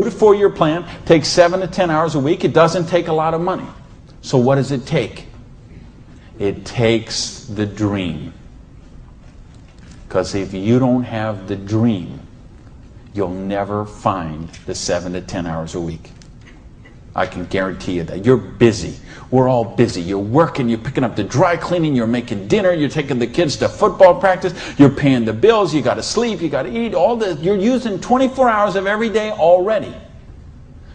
to 4 year plan, takes 7 to 10 hours a week. It doesn't take a lot of money. So what does it take? It takes the dream. Because if you don't have the dream, you'll never find the 7 to 10 hours a week. I can guarantee you that. You're busy. We're all busy. You're working, you're picking up the dry cleaning, you're making dinner, you're taking the kids to football practice, you're paying the bills, you got to sleep, you got to eat, all this. You're using 24 hours of every day already.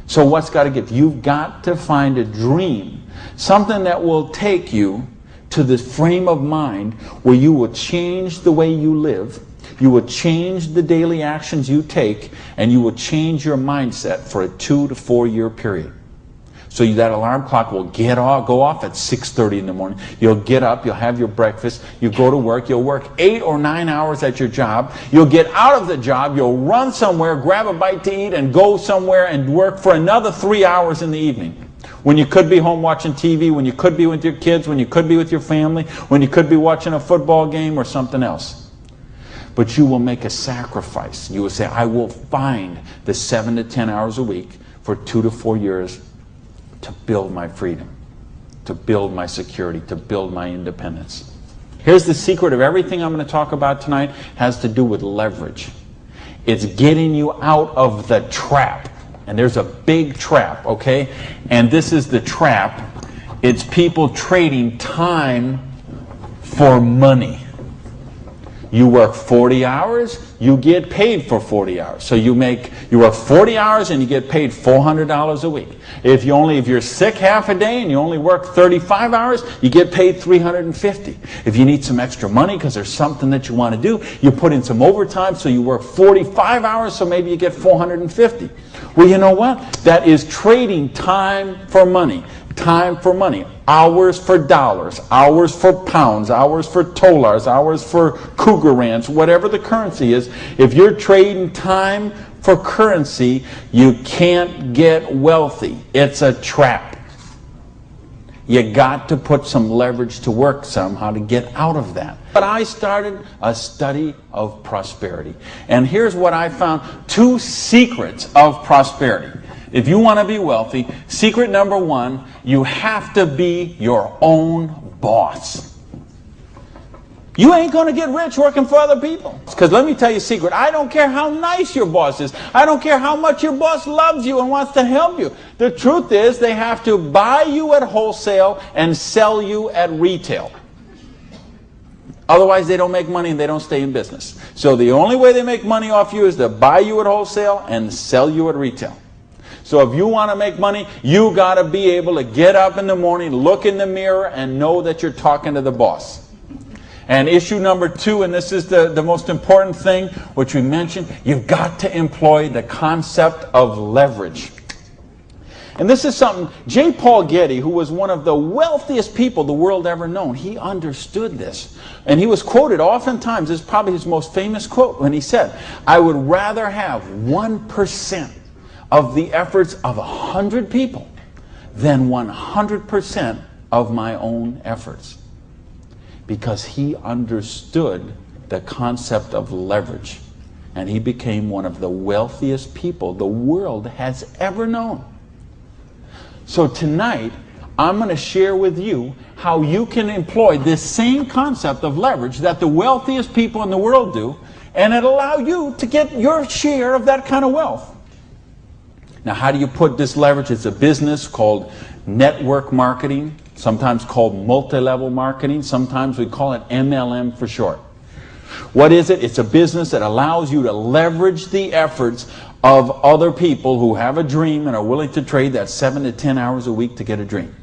So what's got to give? You've got to find a dream, something that will take you to the frame of mind where you will change the way you live, you will change the daily actions you take, and you will change your mindset for a 2 to 4 year period. So that alarm clock will go off at 6:30 in the morning. You'll get up, you'll have your breakfast, you go to work, you'll work 8 or 9 hours at your job, you'll get out of the job, you'll run somewhere, grab a bite to eat, and go somewhere and work for another 3 hours in the evening. When you could be home watching TV, when you could be with your kids, when you could be with your family, when you could be watching a football game or something else. But you will make a sacrifice. You will say, I will find the 7 to 10 hours a week for 2 to 4 years to build my freedom, to build my security, to build my independence. Here's the secret of everything I'm going to talk about tonight, has to do with leverage. It's getting you out of the trap. And there's a big trap, okay? And this is the trap. It's people trading time for money. You work 40 hours, you get paid for 40 hours. So you work 40 hours and you get paid $400 a week. If you're sick half a day and you only work 35 hours, you get paid $350. If you need some extra money because there's something that you want to do, you put in some overtime, so you work 45 hours, so maybe you get $450. Well, you know what? That is trading time for money. Time for money. Hours for dollars, hours for pounds, hours for dollars, hours for cougar ranch, whatever the currency is. If you're trading time for currency, you can't get wealthy. It's a trap. You got to put some leverage to work somehow to get out of that. But I started a study of prosperity. And here's what I found. 2 secrets of prosperity. If you want to be wealthy, secret number 1, you have to be your own boss. You ain't going to get rich working for other people. Because let me tell you a secret. I don't care how nice your boss is. I don't care how much your boss loves you and wants to help you. The truth is they have to buy you at wholesale and sell you at retail. Otherwise they don't make money and they don't stay in business. So the only way they make money off you is to buy you at wholesale and sell you at retail. So if you want to make money, you got to be able to get up in the morning, look in the mirror, and know that you're talking to the boss. And issue number 2, and this is the most important thing, which we mentioned, you've got to employ the concept of leverage. And this is something, J. Paul Getty, who was one of the wealthiest people the world ever known, he understood this. And he was quoted oftentimes, this is probably his most famous quote, when he said, I would rather have 1% of the efforts of 100 people than 100% of my own efforts. Because he understood the concept of leverage. And he became one of the wealthiest people the world has ever known. So tonight, I'm going to share with you how you can employ this same concept of leverage that the wealthiest people in the world do, and it'll allow you to get your share of that kind of wealth. Now, how do you put this leverage? It's a business called network marketing, sometimes called multi-level marketing. Sometimes we call it MLM for short. What is it? It's a business that allows you to leverage the efforts of other people who have a dream and are willing to trade that 7 to 10 hours a week to get a dream.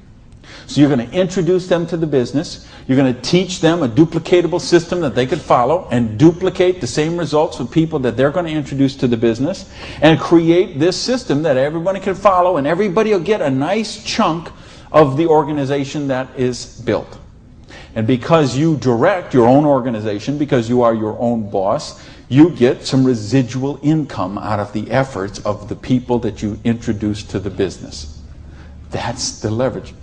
So you're going to introduce them to the business. You're going to teach them a duplicatable system that they could follow and duplicate the same results with people that they're going to introduce to the business, and create this system that everybody can follow, and everybody will get a nice chunk of the organization that is built. And because you direct your own organization, because you are your own boss, you get some residual income out of the efforts of the people that you introduce to the business. That's the leverage.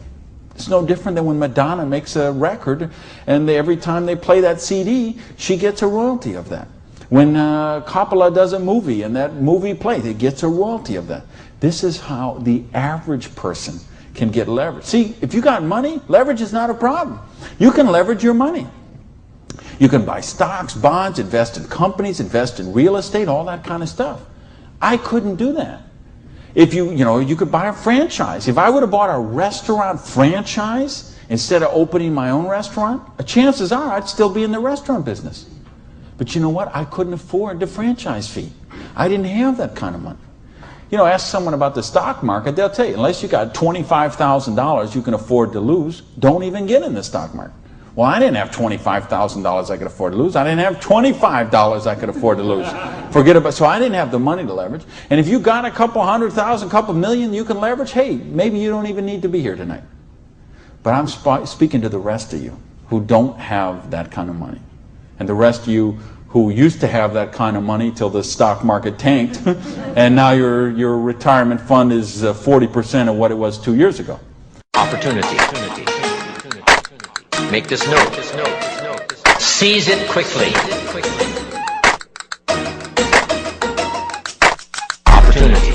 It's no different than when Madonna makes a record and every time they play that CD, she gets a royalty of that. When Coppola does a movie and that movie plays, it gets a royalty of that. This is how the average person can get leverage. See, if you got money, leverage is not a problem. You can leverage your money. You can buy stocks, bonds, invest in companies, invest in real estate, all that kind of stuff. I couldn't do that. If you could buy a franchise. If I would have bought a restaurant franchise instead of opening my own restaurant, chances are I'd still be in the restaurant business. But you know what? I couldn't afford the franchise fee. I didn't have that kind of money. Ask someone about the stock market, they'll tell you, unless you got $25,000 you can afford to lose, don't even get in the stock market. Well, I didn't have $25,000 I could afford to lose. I didn't have $25 I could afford to lose. So I didn't have the money to leverage. And if you got a couple $100,000, couple million you can leverage, hey, maybe you don't even need to be here tonight. But I'm speaking to the rest of you who don't have that kind of money. And the rest of you who used to have that kind of money till the stock market tanked, and now your retirement fund is 40% of what it was 2 years ago. Opportunity. Make this note. Seize it quickly. Opportunity.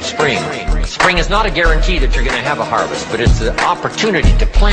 Spring. Spring is not a guarantee that you're going to have a harvest, but it's an opportunity to plant.